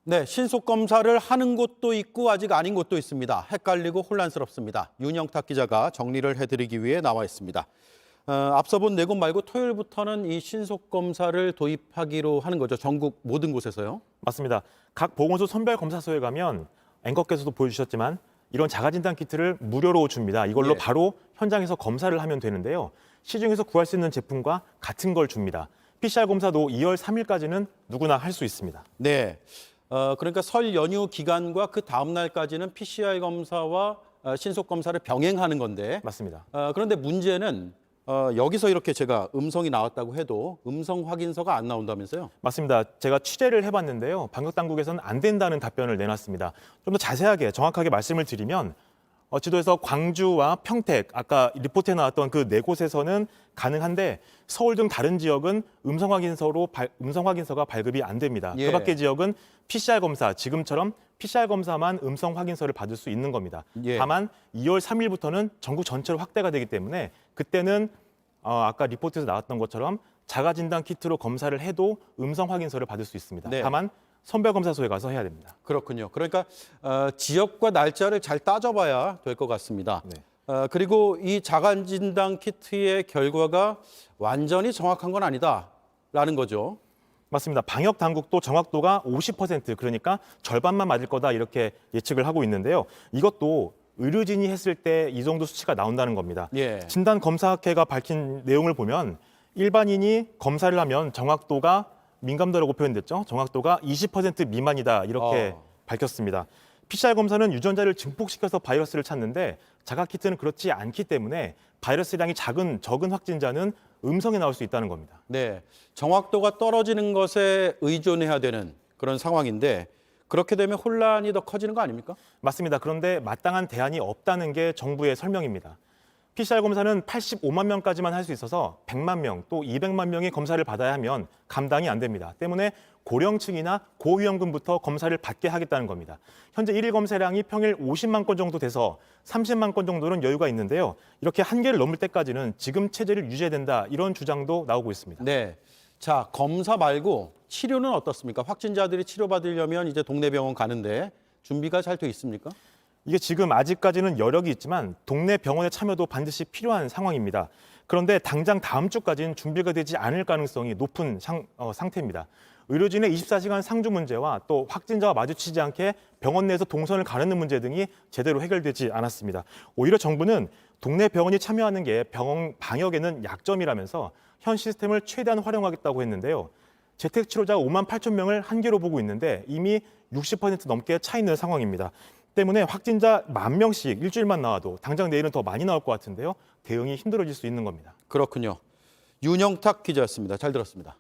네, 신속 검사를 하는 곳도 있고 아직 아닌 곳도 있습니다. 헷갈리고 혼란스럽습니다. 윤영탁 기자가 정리를 해드리기 위해 나와 있습니다. 앞서 본 네 곳 말고 토요일부터는 이 신속 검사를 도입하기로 하는 거죠. 전국 모든 곳에서요. 맞습니다. 각 보건소 선별검사소에 가면 앵커께서도 보여주셨지만 이런 자가진단 키트를 무료로 줍니다. 이걸로 예. 바로 현장에서 검사를 하면 되는데요. 시중에서 구할 수 있는 제품과 같은 걸 줍니다. PCR 검사도 2월 3일까지는 누구나 할 수 있습니다. 네, 그러니까 설 연휴 기간과 그 다음 날까지는 PCR 검사와 신속 검사를 병행하는 건데. 맞습니다. 그런데 문제는 여기서 이렇게 제가 음성이 나왔다고 해도 음성 확인서가 안 나온다면서요? 맞습니다. 제가 취재를 해봤는데요. 방역당국에서는 안 된다는 답변을 내놨습니다. 좀 더 자세하게 정확하게 말씀을 드리면 지도에서 광주와 평택, 아까 리포트에 나왔던 그 네 곳에서는 가능한데 서울 등 다른 지역은 음성 확인서가 발급이 안 됩니다. 예. 그 밖의 지역은 PCR 검사, 지금처럼 PCR 검사만 음성 확인서를 받을 수 있는 겁니다. 예. 다만 2월 3일부터는 전국 전체로 확대가 되기 때문에 그때는 아까 리포트에서 나왔던 것처럼 자가진단 키트로 검사를 해도 음성 확인서를 받을 수 있습니다. 네. 다만 선별검사소에 가서 해야 됩니다. 그렇군요. 그러니까 지역과 날짜를 잘 따져봐야 될 것 같습니다. 네. 그리고 이 자가진단 키트의 결과가 완전히 정확한 건 아니다라는 거죠. 맞습니다. 방역 당국도 정확도가 50% 그러니까 절반만 맞을 거다 이렇게 예측을 하고 있는데요. 이것도 의료진이 했을 때 이 정도 수치가 나온다는 겁니다. 예. 진단검사학회가 밝힌 내용을 보면 일반인이 검사를 하면 정확도가 민감도라고 표현됐죠. 정확도가 20% 미만이다 이렇게 밝혔습니다. PCR 검사는 유전자를 증폭시켜서 바이러스를 찾는데 자가키트는 그렇지 않기 때문에 바이러스량이 적은 확진자는 음성이 나올 수 있다는 겁니다. 네, 정확도가 떨어지는 것에 의존해야 되는 그런 상황인데 그렇게 되면 혼란이 더 커지는 거 아닙니까? 맞습니다. 그런데 마땅한 대안이 없다는 게 정부의 설명입니다. PCR 검사는 85만 명까지만 할 수 있어서 100만 명 또 200만 명이 검사를 받아야 하면 감당이 안 됩니다. 때문에 고령층이나 고위험군부터 검사를 받게 하겠다는 겁니다. 현재 1일 검사량이 평일 50만 건 정도 돼서 30만 건 정도는 여유가 있는데요. 이렇게 한계를 넘을 때까지는 지금 체제를 유지해야 된다 이런 주장도 나오고 있습니다. 네, 자 검사 말고 치료는 어떻습니까? 확진자들이 치료받으려면 이제 동네 병원 가는데 준비가 잘 돼 있습니까? 이게 지금 아직까지는 여력이 있지만 동네 병원의 참여도 반드시 필요한 상황입니다. 그런데 당장 다음 주까지는 준비가 되지 않을 가능성이 높은 상태입니다. 의료진의 24시간 상주 문제와 또 확진자와 마주치지 않게 병원 내에서 동선을 가르는 문제 등이 제대로 해결되지 않았습니다. 오히려 정부는 동네 병원이 참여하는 게 병원 방역에는 약점이라면서 현 시스템을 최대한 활용하겠다고 했는데요. 재택치료자 5만 8천 명을 한계로 보고 있는데 이미 60% 넘게 차 있는 상황입니다. 때문에 확진자 10,000명씩 일주일만 나와도 당장 내일은 더 많이 나올 것 같은데요. 대응이 힘들어질 수 있는 겁니다. 그렇군요. 윤영탁 기자였습니다. 잘 들었습니다.